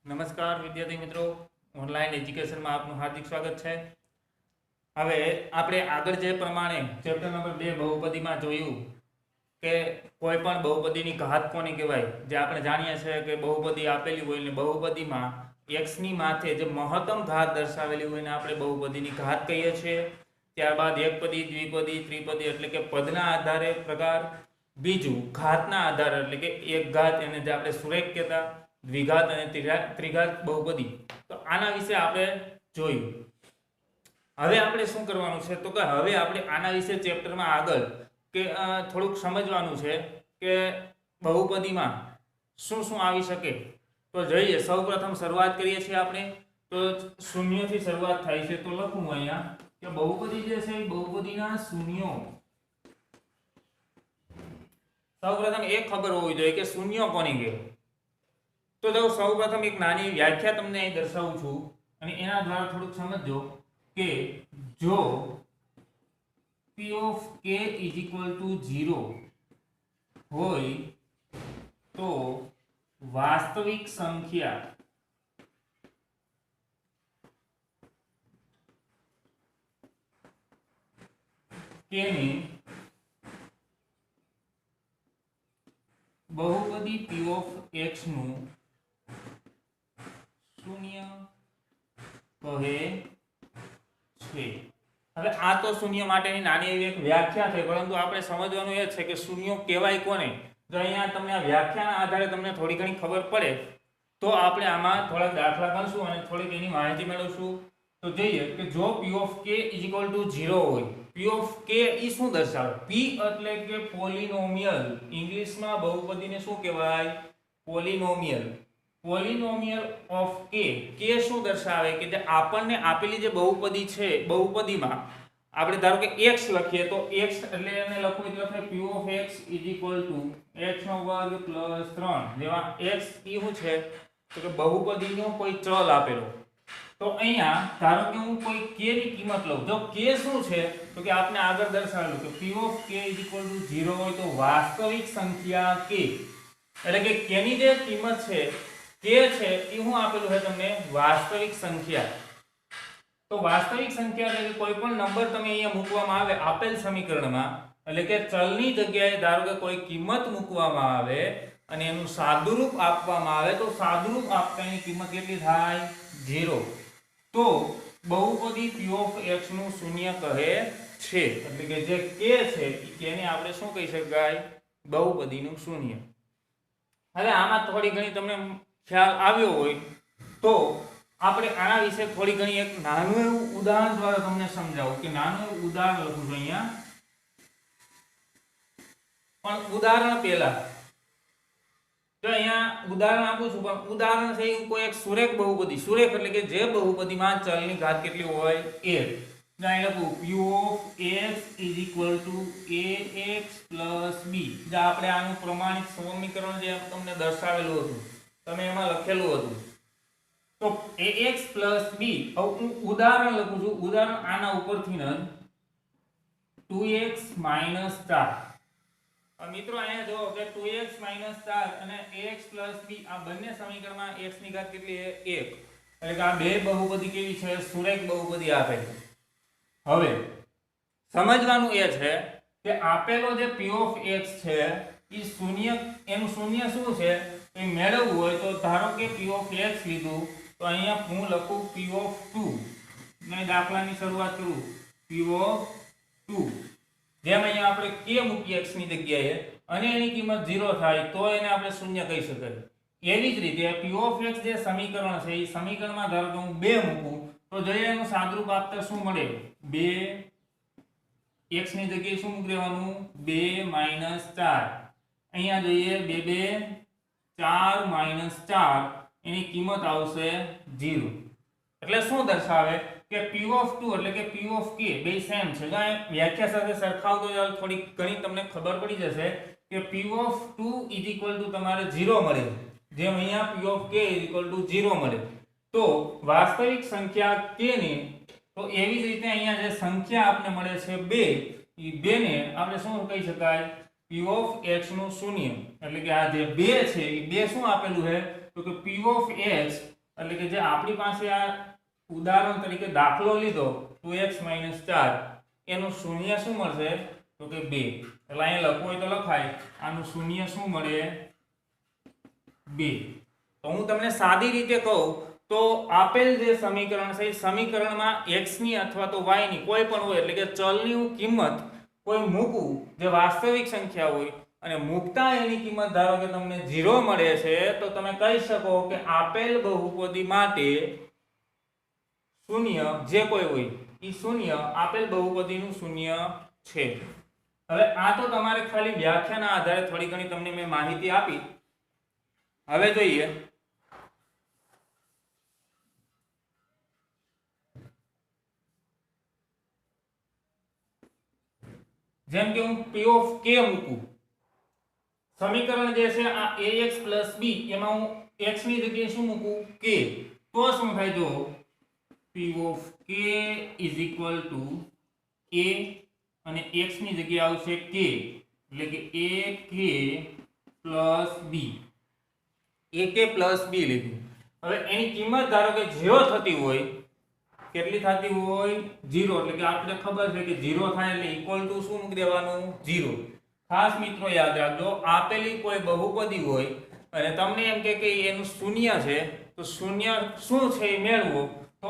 નમસ્કાર વિદ્યાર્થી મિત્રો, ઓનલાઈન એજ્યુકેશનમાં આપનું હાર્દિક સ્વાગત છે. હવે આપણે આગળ જે પ્રમાણે ચેપ્ટર નંબર 2 બહુપદીમાં જોયું કે કોઈ પણ બહુપદીની ઘાત કોને કહેવાય. જે આપણે જાણીએ છીએ કે બહુપદી આપેલી હોય ને બહુપદીમાં x ની માથે જે મહત્તમ ઘાત દર્શાવેલી હોય ને આપણે બહુપદીની ઘાત કહીએ છીએ. ત્યારબાદ એકપદી, દ્વિપદી, ત્રિપદી એટલે કે પદના આધારે પ્રકાર, બીજું ઘાતના આધારે એટલે કે એક ઘાત એને જે આપણે સુરેખ કહેતા, દ્વિઘાત અને ત્રિઘાત બહુપદી. તો આના વિશે આપણે જોયું. હવે આપણે શું કરવાનું છે તો કે હવે આપણે આના વિશે ચેપ્ટરમાં આગળ કે થોડુંક સમજવાનું છે કે બહુપદીમાં શું શું આવી શકે. તો જોઈએ, સૌપ્રથમ શરૂઆત કરીએ છીએ આપણે. તો શૂન્યથી શરૂઆત થાય છે. તો લખું અહીંયા કે બહુપદી જે છે એ બહુપદીના શૂન્યો. સૌપ્રથમ એક ખબર હોવી જોઈએ કે શૂન્ય કોને કહેવાય. તો જો સૌપ્રથમ એક નાની વ્યાખ્યા તમને અહીં દર્શાવું છું અને એના દ્વારા થોડુંક સમજો કે જો p of k = 0 હોય તો વાસ્તવિક સંખ્યા k ને બહુપદી p of x નું શૂન્ય કહે છે. હવે આ તો શૂન્ય માટેની નાની એવી એક વ્યાખ્યા છે, પરંતુ આપણે સમજવાનું એ છે કે શૂન્ય કહેવાય કોને. જો અહીંયા તમને આ વ્યાખ્યાના આધારે તમને થોડી ઘણી ખબર પડે તો આપણે આમાં થોડાક દાખલા કરશું અને થોડીક એની માહિતી મેળવશું. તો જોઈએ કે જો p of k = 0 હોય, p of k ઈ શું દર્શાવે? p એટલે કે પોલિનોમિયલ. ઇંગ્લિશમાં બહુપદીને શું કહેવાય? પોલિનોમિયલ. પોલિનોમિયલ ઓફ k. k શું દર્શાવે કે જે આપણને આપેલી જે બહુપદી છે, બહુપદીમાં આપણે ધારો કે x લખીએ તો x એટલે એને લખવું એટલે લખે p of x = x² + 3. જેમાં x ઈ શું છે તો કે બહુપદીનો કોઈ ચલ આપેલો. તો અહીંયા ધારો કે હું કોઈ k ની કિંમત લઉં. જો k શું છે તો કે આપણે આગળ દર્શાવેલું કે p of k = 0 હોય તો વાસ્તવિક સંખ્યા k. એટલે કે k ની જે કિંમત છે k છે એ હું આપેલું છે તમને વાસ્તવિક સંખ્યા. તો વાસ્તવિક સંખ્યા એટલે કે કોઈ પણ નંબર તમે અહીંયા મૂકવામાં આવે આપેલ સમીકરણમાં, એટલે કે ચલની જગ્યાએ ધારો કે કોઈ કિંમત મૂકવામાં આવે અને એનું સાદુરૂપ આપવામાં આવે તો સાદુરૂપ આપવાની કિંમત કેટલી થાય? 0. તો બહુપદી p of x નું શૂન્ય કહે છે. એટલે કે જે k છે એને આપણે શું કહી શકાય? બહુપદીનું શૂન્ય. હવે આમાં થોડી ઘણી તમને ખ્યાલ આવ્યો હોય તો આપણે આના વિશે થોડી ઘણી એક નાનું એવું ઉદાહરણ દ્વારા તમને સમજાવું કે નાનું એવું ઉદાહરણ લખું છું અહીંયા. પણ ઉદાહરણ પહેલા તો અહીંયા ઉદાહરણ આપું છું, પણ ઉદાહરણ છે કોઈ એક સુરેખ બહુપદી. સુરેખ એટલે કે જે બહુપદીમાં ચલની ઘાત કેટલી હોય? 1. અહીં લખું p of x = ax + b. જે આપણે આનું પ્રમાણિત સમીકરણ જે તમને દર્શાવેલું હતું તમે એમાં લખેલું હતું. તો ax + b. હવે હું ઉદાહરણ લખું છું. ઉદાહરણ આના ઉપરથી ન 2x - 4. મિત્રો અહીંયા જો કે 2x - 4 અને ax + b આ બંને સમીકરણમાં x ની ઘાત કેટલી છે? 1. એટલે કે આ બે બહુપદી કેવી છે? સુરેખ બહુપદી આપેલી. હવે સમજવાનું એ છે કે આપેલો જે p of x છે એ શૂન્ય, એનું શૂન્ય શું છે એ મેળવવું હોય તો ધારો કે p of x લીધું તો અહીંયા હું લખું p of 2. મેં દાખલાની શરૂઆત કરું p of 2. જેમ અહીંયા આપણે k મૂકીએ x ની જગ્યાએ અને એની કિંમત 0 થાય તો એને આપણે શૂન્ય કહી શકાય. એવી જ રીતે p of x જે સમીકરણ છે એ સમીકરણમાં ધારો કે હું 2 મૂકું તો જોઈએ એનું સાદુરૂપ આપતા શું મળે? 2. x ની જગ્યાએ શું મૂકી દેવાનું? 2 - 4. અહીંયા જોઈએ 2 2 4 - 4 એની કિંમત આવશે 0. એટલે શું દર્શાવે કે p of 2 એટલે કે p of k બે સેમ છે. જો વ્યાખ્યા સાથે સરખાવતો જાવ થોડી ઘણી તમને ખબર પડી જશે કે p of 2 = તમારે 0 મળે, જેમ અહીંયા p of k = 0 મળે. તો વાસ્તવિક સંખ્યા k ને તો એવી જ રીતે અહીંયા જે સંખ્યા આપને મળે છે 2, એ 2 ને આપણે શું કહી શકાય? p of x નું શૂન્ય. એટલે કે આ જે 2 છે એ 2 શું આપેલું છે તો કે p of x એટલે કે જે આપણી પાસે આ ઉદાહરણ તરીકે દાખલો લીધો 2x - 4 એનું શૂન્ય શું મળશે તો કે 2 એટલે અહીંયા લખવું હોય તો લખાય આનું શૂન્ય શું મળે 2 તો હું તમને સાદી રીતે કહું તો આપેલ જે સમીકરણ છે એ સમીકરણમાં x ની અથવા તો y ની કોઈ પણ હોય એટલે કે ચલની હું કિંમત કોઈ મૂકું જે વાસ્તવિક સંખ્યા હોય અને મૂકતા એની કિંમત ધારો કે તમને 0 મળે છે તો તમે કહી શકો કે આપેલ બહુપદી માટે શૂન્ય જે કોઈ હોય એ શૂન્ય આપેલ બહુપદીનું શૂન્ય છે। હવે આ તો તમારે ખાલી વ્યાખ્યાના આધારે થોડી ઘણી તમને મેં માહિતી આપી। હવે જોઈએ જેમ કે હું p of k મૂકું સમીકરણ જે છે આ ax + b એમાં હું x ની જગ્યાએ શું મૂકું k તો શું થાય જો p of k = a અને x ની જગ્યાએ આવશે k એટલે કે ak + b ak + b લીધું। હવે એની કિંમત ધારો કે 0 થતી હોય કેટલી થતી હોય 0 એટલે કે આપણે ખબર છે કે 0 થાય એટલે ઇક્વલ ટુ શું મૂકી દેવાનું 0। ખાસ મિત્રો યાદ રાખજો આપેલી કોઈ બહુપદી હોય અને તમને એમ કે એનું શૂન્ય છે તો શૂન્ય શું છે એ મેળવો તો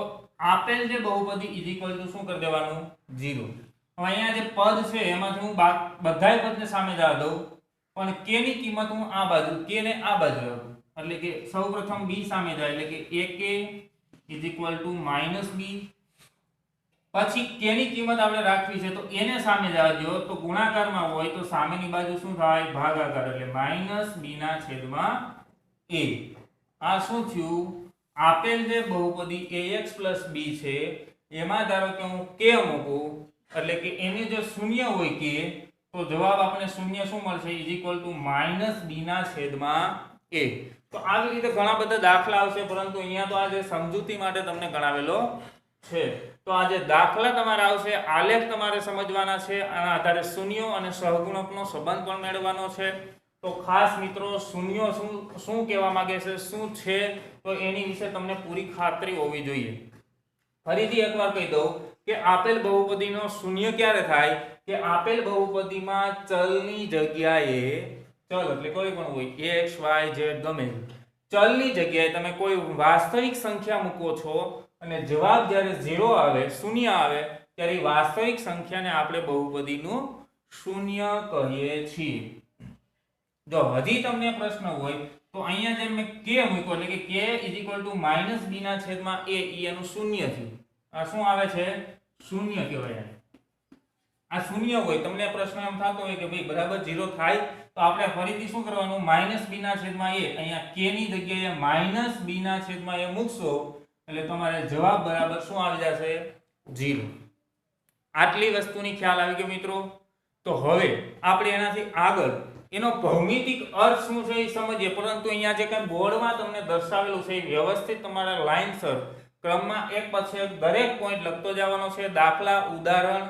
આપેલ જે બહુપદી ઇક્વલ ટુ શું કરી દેવાનું 0। હવે અહીંયા જે પદ છે એમાંથી હું બધાય પદને સામે જવા દઉં પણ k ની કિંમત હું આ બાજુ k ને આ બાજુ રાખું એટલે કે સૌપ્રથમ b સામે જાય એટલે કે ak = -b પછી k ની કિંમત આપણે રાખવી છે તો એને સામે જવા દો તો ગુણાકારમાં હોય તો સામેની બાજુ શું થાય ભાગાકાર એટલે -b/a આ શું થયું આપેલ જે બહુપદી ax + b છે એમાં ધારો કે હું k મૂકું એટલે કે એની જે શૂન્ય હોય k તો જવાબ આપણે શૂન્ય શું મળશે -b/a। તો આવી રીતે ઘણા બધા દાખલા આવશે પરંતુ અહીંયા તો આજે સમજૂતી માટે તમને ગણાવેલો છે। તો આ જે દાખલા તમારે આવશે આલેખ તમારે સમજવાના છે આના આધારે શૂન્યો અને સહગુણકનો સંબંધ પણ મેળવવાનો છે। તો ખાસ મિત્રો શૂન્યો શું કહેવા માંગે છે શું છે તો એની વિશે તમને પૂરી ખાતરી હોવી જોઈએ। ફરીથી એકવાર કહી દઉં કે આપેલ બહુપદીનો શૂન્ય ક્યારે થાય કે આપેલ બહુપદીમાં ચલની જગ્યાએ ચલ એટલે કોઈ પણ હોય x y z ગમે ચલની જગ્યાએ તમે કોઈ વાસ્તવિક સંખ્યા મૂકો છો અને જવાબ જ્યારે 0 આવે શૂન્ય આવે ત્યારે વાસ્તવિક સંખ્યાને આપણે બહુપદીનું શૂન્ય કહીએ છીએ। જો હજી તમને પ્રશ્ન હોય તો અહીંયા જે મેં k મૂક્યો એટલે કે k = -b/a એનું શૂન્ય થયું આ શું આવે છે શૂન્ય કહેવાય। આ શૂન્ય હોય તમને પ્રશ્ન એમ થતો હોય કે ભાઈ બરાબર 0 થાય તો આપણે ફરીથી શું કરવાનું -b/a અહીંયા k ની જગ્યાએ -b/a મૂકશો એટલે તમારે જવાબ બરાબર શું આવી જશે 0। આટલી વસ્તુની ખ્યાલ આવી ગયો મિત્રો। તો હવે આપણે એનાથી આગળ એનો ભૌમિતિક અર્થ શું છે એ સમજીએ પરંતુ અહીંયા જે કંઈ બોર્ડમાં તમને દર્શાવેલું છે એ વ્યવસ્થિત તમારા લાઈનસર ક્રમમાં એક પછી એક દરેક પોઈન્ટ લખતો જવાનો છે। દાખલા ઉદાહરણ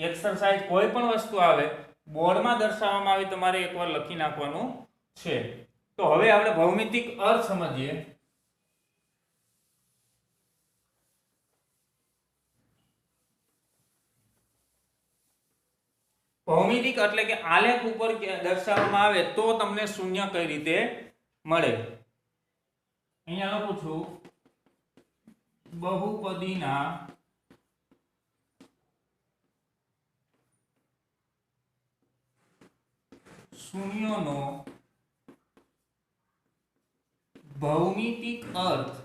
એક્સરસાઇઝ કોઈ પણ વસ્તુ આવે બોર્ડમાં દર્શાવવામાં આવી તમારે એકવાર લખી નાખવાનું છે। તો હવે આપણે ભૌમિતિક અર્થ સમજીએ। ભૌમિતિક એટલે કે આલેખ ઉપર દર્શાવવામાં આવે તો તમને શૂન્ય કઈ રીતે મળે। અહીંયા લખું છું બહુપદીના શૂન્યનો ભૌમિતિક અર્થ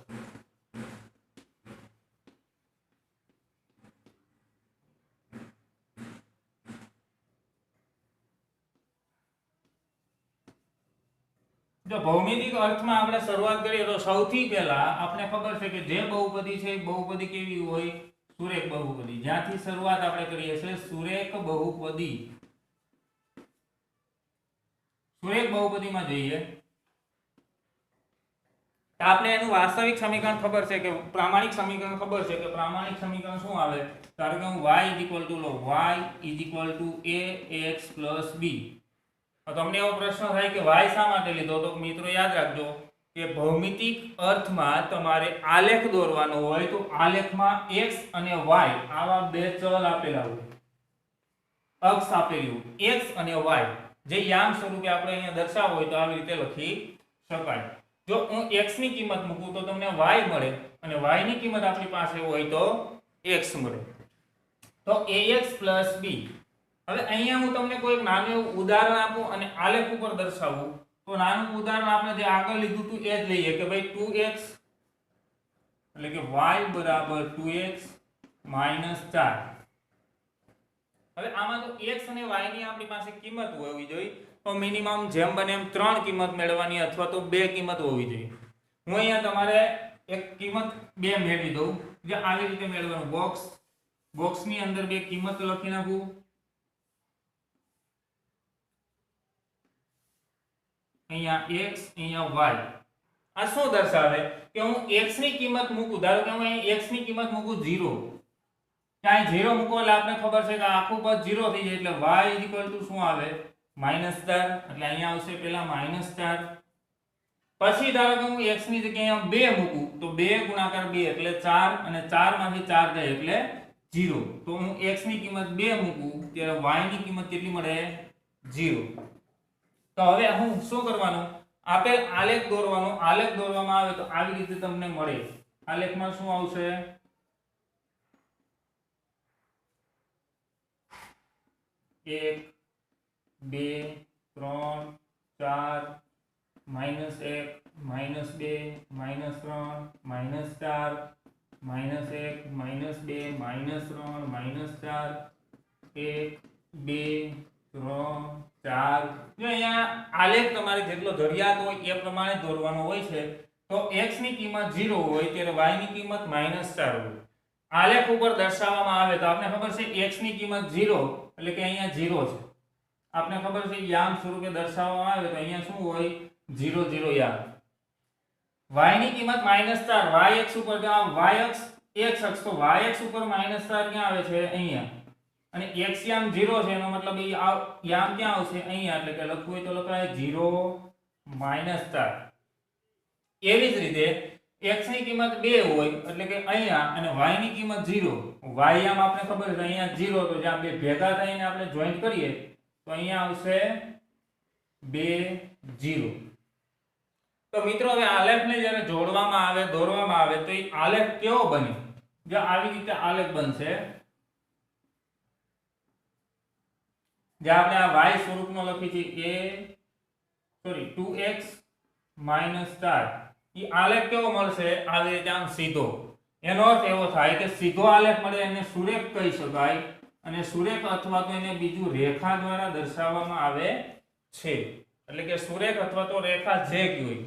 જો ભૌમિતિક અર્થમાં આપણે શરૂઆત કરીએ તો સૌથી પહેલા આપણે ખબર છે કે જે બહુપદી છે એ બહુપદી કેવી હોય સુરેખ બહુપદી। જ્યાંથી શરૂઆત આપણે કરીએ છીએ સુરેખ બહુપદી। સુરેખ બહુપદીમાં જોઈએ આપણે એનું વાસ્તવિક સમીકરણ ખબર છે કે પ્રામાણિક સમીકરણ ખબર છે કે પ્રામાણિક સમીકરણ શું આવે ધારો કે હું y = ax + b। તો તમને એવો પ્રશ્ન થાય કે y શા માટે લીધો તો મિત્રો યાદ રાખજો કે ભૌમિતિક અર્થમાં તમારે આલેખ દોરવાનો હોય તો આલેખમાં x અને y આવા બે ચલ આપેલા હોય, અક્ષ આપેલી હોય x અને y, જે યામ સ્વરૂપે આપણે અહીંયા દર્શાવવો હોય તો આવી રીતે લખી શકાય. જો હું x ની કિંમત મૂકું તો તમને y મળે અને y ની કિંમત આપણી પાસે હોય તો x મળે. તો ax b. હવે અહીંયા હું તમને કોઈ નાનું એવું ઉદાહરણ આપું અને આલેખ ઉપર દર્શાવું તો નાનું ઉદાહરણ આપણે જે આગળ લીધું હતું એ જ લઈએ કે ભાઈ 2x એટલે કે y બરાબર 2x minus 4. હવે આમાં તો x અને y ની આપણી પાસે કિંમત હોવી જોઈએ તો મિનિમમ જેમ બને એમ 3 કિંમત મેળવવાની અથવા તો 2 કિંમત હોવી જોઈએ. હું અહીંયા તમારે એક કિંમત 2 મેળવી દઉં જે આવી રીતે મેળવવાનું. બોક્સની અંદર બે કિંમત લખી નાખું. અહીંયા x અહીંયા y. આ શું દર્શાવે કે હું x ની કિંમત મૂકું, ધારો કે હું અહીં x ની કિંમત મૂકું 0, ત્યાં 0 મૂકો એટલે આપણે ખબર છે કે આખું પદ 0 થઈ જાય એટલે y શું આવે -4. એટલે અહીંયા આવશે પહેલા -4. પછી ધારો કે હું x ની જગ્યાએ 2 મૂકું તો 2 ગુણાકાર 2 એટલે 4 અને 4 માંથી 4 જાય એટલે 0. તો હું x ની કિંમત 2 મૂકું ત્યારે y ની કિંમત કેટલી મળે 0. તો હવે હું શું કરવાનું, આપેલ આલેખ દોરવાનો. આલેખ દોરવામાં આવે તો આવી રીતે તમને મળે. આલેખમાં શું આવશે 1 2 3 4 -1 -2 -3 -4 -1 -2 -3 -4 1 2 3 4. જો અહીંયા આલેખ તમારે જેટલો જરૂરિયાત હોય એ પ્રમાણે દોરવાનો હોય છે. તો x ની કિંમત 0 હોય ત્યારે y ની કિંમત -4 હોય. આલેખ ઉપર દર્શાવવામાં આવે તો આપણે ખબર છે x ની કિંમત 0 એટલે કે અહીંયા 0 છે. આપણે ખબર છે યામ સ્વરૂપે દર્શાવવામાં આવે તો અહીંયા શું હોય 0 0 યામ. y ની કિંમત -4, y અક્ષ ઉપર y અક્ષ x અક્ષ, તો y અક્ષ ઉપર -4 ક્યાં આવે છે અહીંયા, અને x યામ 0 છે એનો મતલબ એ યામ ક્યાં આવશે અહીંયા. એટલે કે લખવું હોય તો લખાય 0 -4. એવી જ રીતે x ની કિંમત 2 હોય એટલે કે અહીંયા અને y ની કિંમત 0. y યામ આપણે ખબર છે અહીંયા 0, તો જ્યાં બે ભેગા થઈને આપણે જોઈન્ટ કરીએ તો અહીંયા આવશે 2 0. તો મિત્રો હવે આલેખને જ્યારે જોડવામાં આવે દોરવામાં આવે તો એ આલેખ કેવો બને, જો આવી રીતે આલેખ બનશે. જે આપણે આ y સ્વરૂપનો લખી છે 2x - 4, એ આલેખ કેવો મળશે આવી રીતે આમ સીધો. એનો અર્થ એવો થાય કે સીધો આલેખ મળે એને સુરેખ કહી શકાય, અને સુરેખ અથવા તો એને બીજું રેખા દ્વારા દર્શાવવામાં આવે છે. એટલે કે સુરેખ અથવા તો રેખા જે હોય.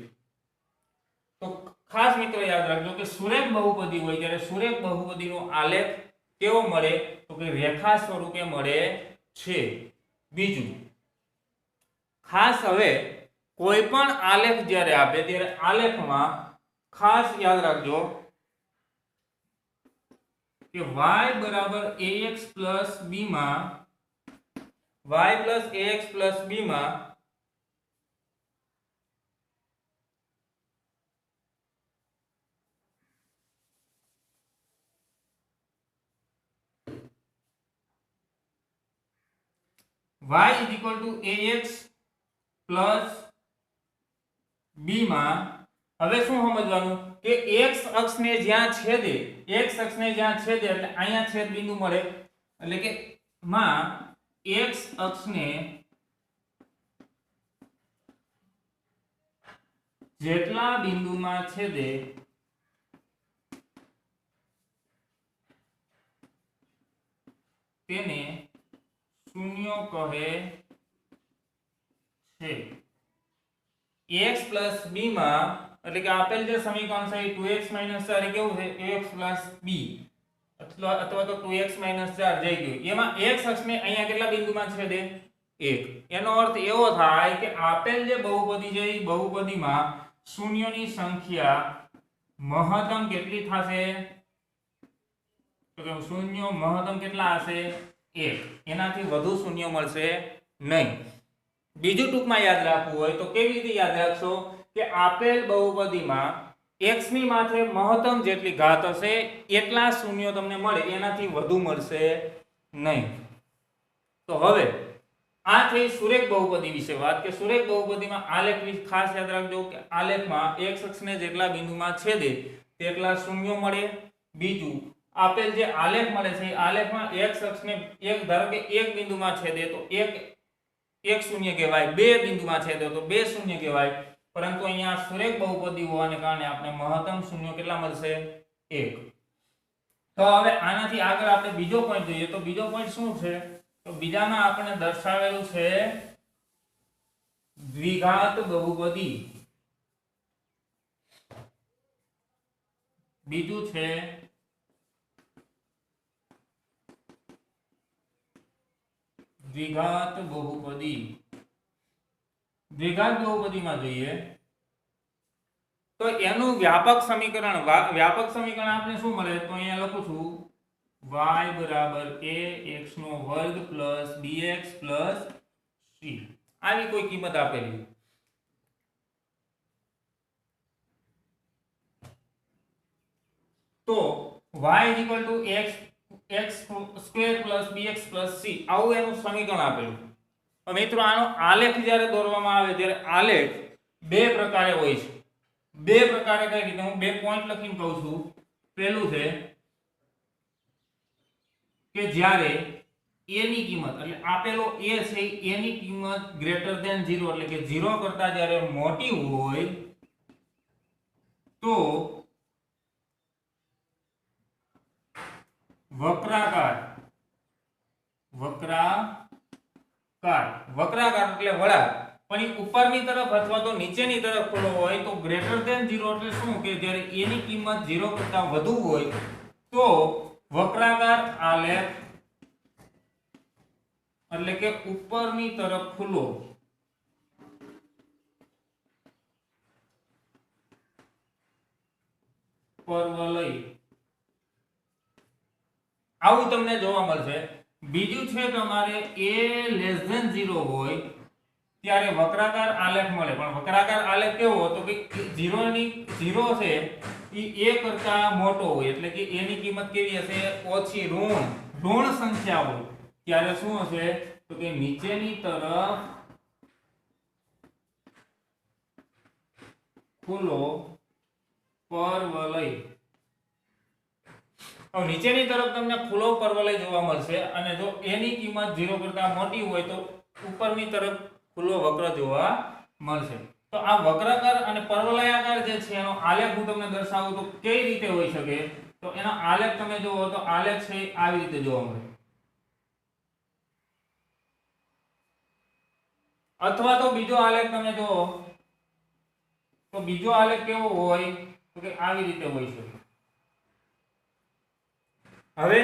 તો ખાસ મિત્રો યાદ રાખજો કે સુરેખ બહુપદી હોય ત્યારે સુરેખ બહુપદીનો આલેખ કેવો મળે તો કે રેખા સ્વરૂપે મળે છે. બીજું ખાસ હવે કોઈ પણ આલેખ જ્યારે આપે ત્યારે આલેખમાં ખાસ યાદ રાખજો કે y બરાબર ax plus b માં y plus ax plus b માં y is equal to ax plus b માં હવે શું સમજવાનું કે x અક્ષને જ્યાં છેદે એટલે અહીંયા છેદ બિંદુ મળે, એટલે કે માં x અક્ષને જેટલા બિંદુમાં છેદે તેને શૂન્યો કહે છે. x plus b માં એટલે કે આપેલ જે સમીકરણ છે 2x - 4 એ કેવું છે ax plus b અથવા તો 2x - 4 જઈ ગયું. એમાં x અક્ષને અહીંયા કેટલા બિંદુમાં છેદે 1. એનો અર્થ એવો થાય કે આપેલ જે બહુપદી છે એ બહુપદીમાં શૂન્યોની સંખ્યા મહત્તમ કેટલી થશે તો કે શૂન્યો મહત્તમ કેટલા હશે 1. એનાથી વધુ શૂન્ય મળશે નહીં. બીજું ટૂંકમાં યાદ રાખવું હોય તો કેવી રીતે યાદ રાખશો કે આપેલ બહુપદીમાં x ની માથે મહત્તમ જેટલી ઘાત હશે એટલા શૂન્યો તમને મળે, એનાથી વધુ મળશે નહીં. તો હવે આ થઈ સુરેખ બહુપદી વિશે વાત કે સુરેખ બહુપદીમાં આલેખ વિશે ખાસ યાદ રાખજો કે આલેખમાં x અક્ષને જેટલા બિંદુમાં છેદે તેટલા શૂન્યો મળે. બીજું આપેલ જે આલેખ મળે છે એ આલેખમાં x અક્ષને એક ધારો કે એક બિંદુમાં છેદે તો એક શૂન્ય કહેવાય, બે બિંદુમાં છેદે તો બે શૂન્ય કહેવાય. પરંતુ અહીંયા સુરેખ બહુપદી હોવાને કારણે આપણે મહત્તમ શૂન્ય કેટલા મળશે? 1. તો હવે આનાથી આગળ આપણે બીજો પોઈન્ટ જોઈએ તો બીજો પોઈન્ટ શું છે? તો બીજામાં આપણે દર્શાવેલું છે દ્વિઘાત બહુપદી. બીજું છે દ્વિઘાત બહુપદી. દ્વિઘાત બહુપદીમાં જોઈએ તો એનું વ્યાપક સમીકરણ આપણે શું મળે? તો અહીંયા લખું છું y બરાબર a x નો વર્ગ પ્લસ bx પ્લસ c. આવી કોઈ કિંમત આપેલી. તો y x square plus bx plus c આવું એનું સમીકરણ આપેલું. મિત્રો આનો આલેખ જ્યારે દોરવામાં આવે ત્યારે આલેખ બે પ્રકારે હોય છે. બે પ્રકારે કઈ રીતે? હું બે પોઈન્ટ લખીને કહું છું. પહેલું છે કે જ્યારે a ની કિંમત એટલે આપેલો a છે a ની કિંમત ગ્રેટર ધેન 0 એટલે કે 0 કરતા જ્યારે મોટી હોય તો વક્રાકાર એટલે વળાંક પણ એ ઉપરની તરફ અથવા તો નીચેની તરફ ખુલ્લો હોય તો ગ્રેટર ધેન 0 એટલે શું કે જ્યારે a ની કિંમત 0 કરતા વધુ હોય તો વક્રાકાર આલેખ એટલે કે ઉપરની તરફ ખુલ્લો. પરવલય આવું તમને જોવા મળશે. બીજું છે તમારે a લેસ ધેન 0 હોય ત્યારે વક્રાકાર આલેખ મળે. પણ વક્રાકાર આલેખ કેવો? તો કે 0 છે એ a કરતા મોટો હોય એટલે કે a ની કિંમત કેવી હશે? ઓછી, ઋણ સંખ્યા હોય ત્યારે શું હશે? તો કે નીચેની તરફ ખુલ્લો પરવલય. હવે નીચેની તરફ તમને ખુલ્લો પરવલય જોવા મળશે અને જો a ની કિંમત 0 કરતા મોટી હોય તો ઉપરની તરફ ખુલ્લો વક્ર જોવા મળશે. તો આ વક્રાકાર અને પરવલયાકાર જે છે એનો આલેખ હું તમને દર્શાવું તો કઈ રીતે હોઈ શકે? તો એનો આલેખ તમે જોવો તો આલેખ છે આવી રીતે જોવા મળે. અથવા તો બીજો આલેખ તમે જોવો તો બીજો આલેખ કેવો હોય? તો કે આવી રીતે હોઈ શકે. હવે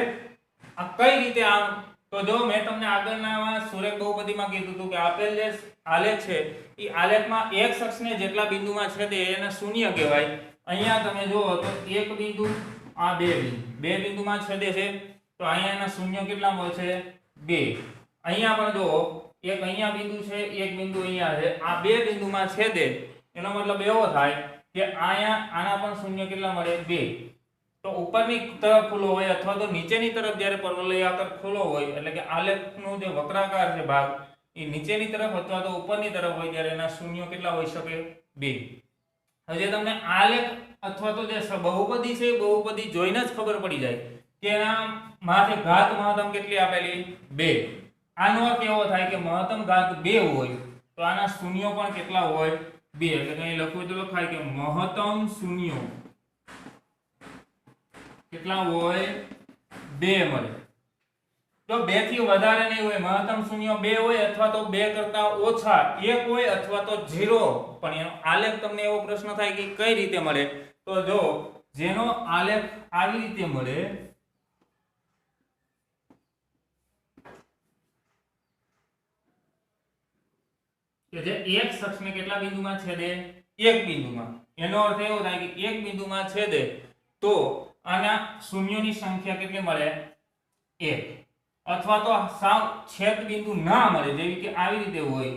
આ કઈ રીતે આમ? તો જો મેં તમને આગળના સુરેખ બહુપદીમાં કીધું હતું કે આપેલ જે આલેખ છે એ આલેખમાં x અક્ષને જેટલા બિંદુમાં છેદે એને શૂન્ય કહેવાય. અહીંયા તમે જુઓ તો એક બિંદુ, આ બે બિંદુમાં છેદે છે તો અહીંયા એના શૂન્ય કેટલા મળશે? 2. અહીંયા પણ જુઓ એક અહીંયા બિંદુ છે, એક બિંદુ અહીંયા છે. આ બે બિંદુમાં છેદે એનો મતલબ એવો થાય કે અહીંયા આના પણ શૂન્ય કેટલા મળે? 2. તો ઉપરની તરફ ખુલ્લો હોય અથવા તો નીચેની તરફ જ્યારે પરવલયાકાર ખુલ્લો હોય એટલે કે આલેખનો જે વક્રાકાર છે ભાગ એ નીચેની તરફ અથવા તો ઉપરની તરફ હોય ત્યારે એના શૂન્ય કેટલા હોઈ શકે? 2. હવે જે તમને આલેખ અથવા તો જે બહુપદી છે એ બહુપદી જોઈને જ ખબર પડી જાય કે એના માથે ઘાત મહત્તમ કેટલી આપેલી? 2. આનો અર્થ એવો થાય કે મહત્તમ ઘાત 2 હોય તો આના શૂન્ય પણ કેટલા હોય? 2. એટલે કંઈ લખવું તો લખાય કે મહત્તમ શૂન્ય કેટલા હોય? 2 મળે. જો 2 થી વધારે નહીં હોય, મહત્તમ શૂન્ય 2 હોય અથવા તો 2 કરતા ઓછા 1 હોય અથવા તો 0, પણ એનો આલેખ તમને એવો પ્રશ્ન થાય કે કઈ રીતે મળે? તો જો જેનો આલેખ આવી રીતે મળે કે જે એક અક્ષને કેટલા બિંદુમાં છેદે? એક બિંદુમાં. એનો અર્થ એવો થાય કે એક બિંદુમાં છેદે તો આના શૂન્યોની સંખ્યા કેટલી મળે? 1. અથવા તો સાવ છેદ બિંદુ ના મળે જેવી કે આવી રીતે હોય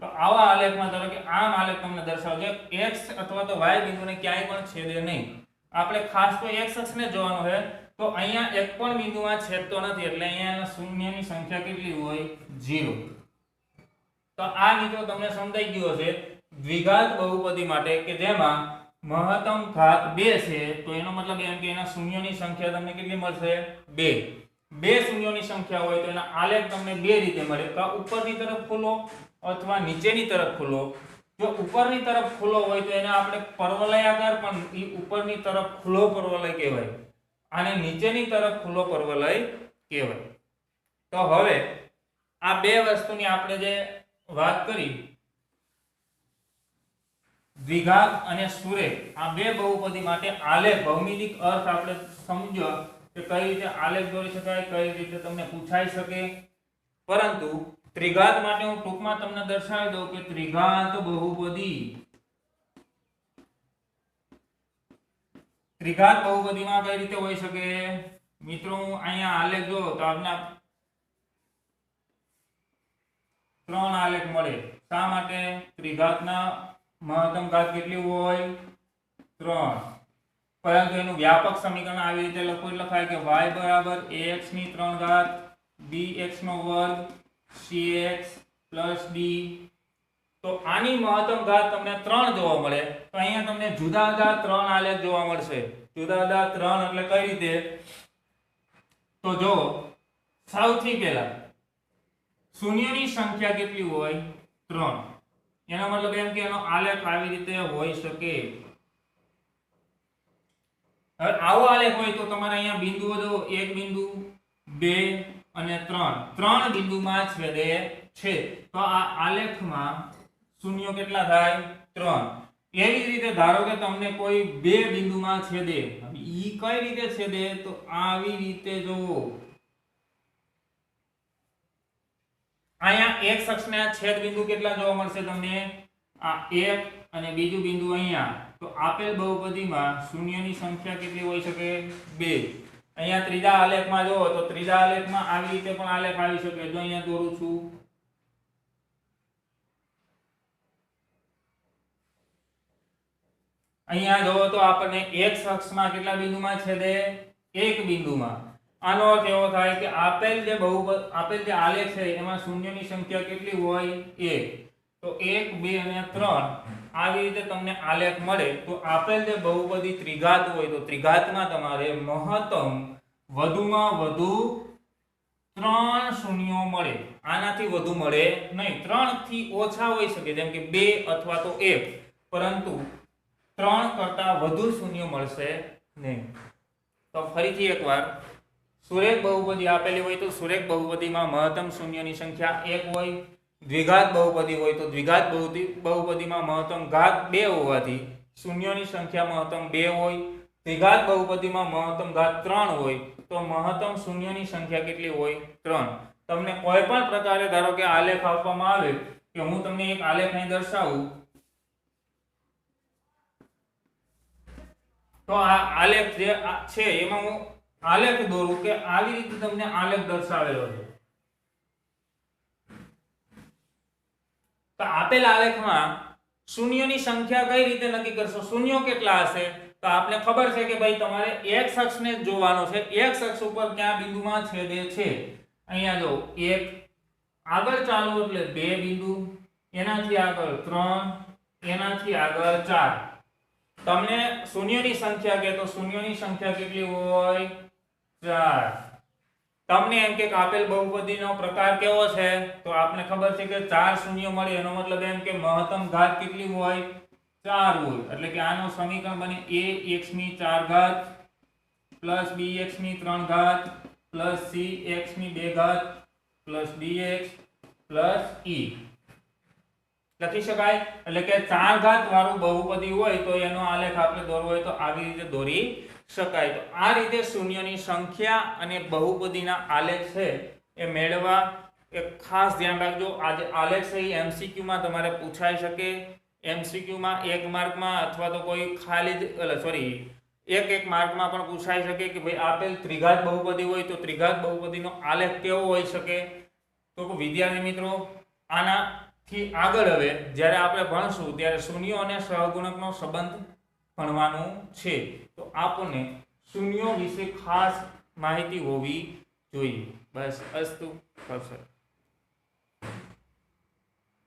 તો આવા આલેખમાં ધારો કે આમ આલેખ તમને દર્શાવજો x અથવા તો y બિંદુને ક્યાંય પણ છેદે નહીં. આપણે ખાસ તો x અક્ષને જોવાનું છે. તો અહીંયા એક પણ બિંદુમાં છેદતો નથી એટલે અહીંયા શૂન્યની સંખ્યા કેટલી હોય 0. તો આ મિત્રો તમને સમજાઈ ગયો છે દ્વિઘાત બહુપદી માટે કે જેમાં મહત્તમ ઘાત 2 છે. તો એનો મતલબ એમ કે એના શૂન્યોની સંખ્યા તમને કેટલી મળશે 2. બે શૂન્યોની સંખ્યા હોય તો એના આલેખ તમને બે રીતે મળે, કાં ઉપરની તરફ ખુલ્લો અથવા નીચેની તરફ ખુલ્લો. જો ઉપરની તરફ ખુલ્લો હોય તો એને આપણે પરવલયાકાર પણ એ ઉપરની તરફ ખુલ્લો પરવલય કહેવાય અને નીચેની તરફ ખુલ્લો પરવલય કહેવાય. તો હવે આ બે વસ્તુની આપણે જે વાત કરી દ્વિઘાત અને સુરેખ, આ બે બહુપદી માટે આલેખ ભૌમિતિક અર્થ આપણે સમજો કે કઈ રીતે આલેખ દોરી શકાય, કઈ રીતે તમને પૂછાઈ શકે. પરંતુ ત્રિઘાત માટે હું ટૂંકમાં તમને દર્શાવી દઉં કે ત્રિઘાત બહુપદી, ત્રિઘાત બહુપદીમાં કઈ રીતે હોઈ શકે મિત્રો. હું અહીંયા આલેખ જો તો આપણે 3 આલેખ મળે. શા માટે? ત્રિઘાતના મહત્તમ ઘાત કેટલી હોય 3. પરંતુ એનું વ્યાપક સમીકરણ આવી રીતે લખાય કે y બરાબર ax ની 3 ઘાત bx નો વર્ગ cx + d. તો આની મહત્તમ ઘાત તમને 3 જોવા મળે. તો અહીંયા તમને જુદા જુદા 3 આલેખ જોવા મળશે. જુદા જુદા 3 એટલે કઈ રીતે? તો જો સૌથી પહેલા શૂન્યની સંખ્યા કેટલી હોય 3. એનો મતલબ એમ કે એનો આલેખ આવી રીતે હોઈ શકે. હવે આવો આલેખ હોય તો તમારે અહીંયા બિંદુઓ જો 1 બિંદુ 2 અને 3 બિંદુમાં છેદે છે. તો આ આલેખમાં શૂન્યો કેટલા થાય 3. એવી જ રીતે ધારો કે તમને કોઈ 2 બિંદુમાં છેદે, ઈ કઈ રીતે છેદે? તો આવી રીતે જો અહીંયા x અક્ષના છેદ બિંદુ કેટલા જોવા મળશે તમને? આ 1 અને બીજું બિંદુ અહીંયા. તો આપેલ બહુપદીમાં શૂન્યની સંખ્યા કેટલી હોઈ શકે 2. અહીંયા ત્રીજા આલેખમાં જો તો ત્રીજા આલેખમાં આવી રીતે પણ આલેખ આવી શકે. જો અહીંયા દોરું છું, અહીંયા જો તો આપણને x અક્ષમાં કેટલા બિંદુમાં છેદે? 1 બિંદુમાં. આનો અર્થ એવો થાય કે આપેલ જે આલેખ છે એમાં શૂન્યની સંખ્યા કેટલી હોય 1. તો 1 2 અને 3 આવી રીતે તમને આલેખ મળે. તો આપેલ જે બહુપદી ત્રિઘાત હોય તો ત્રિઘાતમાં તમારે મહત્તમ વધુમાં વધુ 3 શૂન્યો મળે. આનાથી વધુ મળે નહીં. 3 થી ઓછા હોઈ શકે જેમ કે 2 અથવા તો 1, પરંતુ 3 કરતા વધુ શૂન્યો મળશે નહીં. તો ફરીથી એકવાર સુરેખ બહુપદી આપેલી હોય તો સુરેખ બહુપદીમાં મહત્તમ શૂન્યની સંખ્યા 1 હોય. દ્વિઘાત બહુપદી હોય તો દ્વિઘાત બહુપદીમાં મહત્તમ ઘાત 2 હોવાથી શૂન્યોની સંખ્યા મહત્તમ 2 હોય. દ્વિઘાત બહુપદીમાં મહત્તમ ઘાત 3 હોય તો મહત્તમ શૂન્યની સંખ્યા કેટલી હોય 3. તમને કોઈ પણ પ્રકારે ધારો કે આલેખ આપવામાં આવે કે હું તમને એક આલેખ અહીં દર્શાવું, તો આ આલેખ જે છે એમાં હું આલેખ દોરું કે આવી રીતે તમને આલેખ દર્શાવેલો છે. તો આપેલ આલેખમાં શૂન્યોની સંખ્યા કઈ રીતે નક્કી કરશો? શૂન્યો કેટલા હશે? તો આપને ખબર છે કે ભાઈ તમારે x અક્ષને જોવાનો છે. x અક્ષ ઉપર ક્યાં બિંદુમાં છેદે છે? અહીંયા જો 1, આગળ ચાલો એટલે 2 બિંદુ, એનાથી આગળ 3, એનાથી આગળ 4. તમને શૂન્યની સંખ્યા કે તો શૂન્યની સંખ્યા કેટલી હોય 4. તમને એમ કે આપેલ બહુપદીનો પ્રકાર કેવો છે? તો આપને ખબર છે કે 4 શૂન્ય મળે. એનો મતલબ એમ કે મહત્તમ ઘાત કેટલી હોય 4 હોય. એટલે કે આનું સમીકરણ બને ax ની 4 ઘાત + bx ની 3 ઘાત + cx ની 2 ઘાત + dx + e લખી શકાય. એટલે કે 4 ઘાત વાળું બહુપદી હોય તો એનો આલેખ આપણે દોરવો હોય તો આવી રીતે દોરી શકાય. તો આ રીતે શૂન્યની સંખ્યા અને બહુપદીના આલેખ છે એ મેળવવા એક ખાસ ધ્યાન રાખજો. આ જે આલેખ છે એ MCQ માં તમારે પૂછાઈ શકે. MCQ માં 1 માર્કમાં અથવા તો કોઈ ખાલી એક માર્કમાં પણ પૂછાઈ શકે કે ભાઈ આપેલ ત્રિઘાત બહુપદી હોય તો ત્રિઘાત બહુપદીનો આલેખ કેવો હોઈ શકે. તો વિદ્યાર્થી મિત્રો, આના થી આગળ હવે જ્યારે આપણે ભણશું ત્યારે શૂન્યો અને સહગુણકનો સંબંધ ભણવાનું છે. તો આપણને શૂન્યો વિશે ખાસ માહિતી હોવી જોઈએ. બસ અસ્તુ.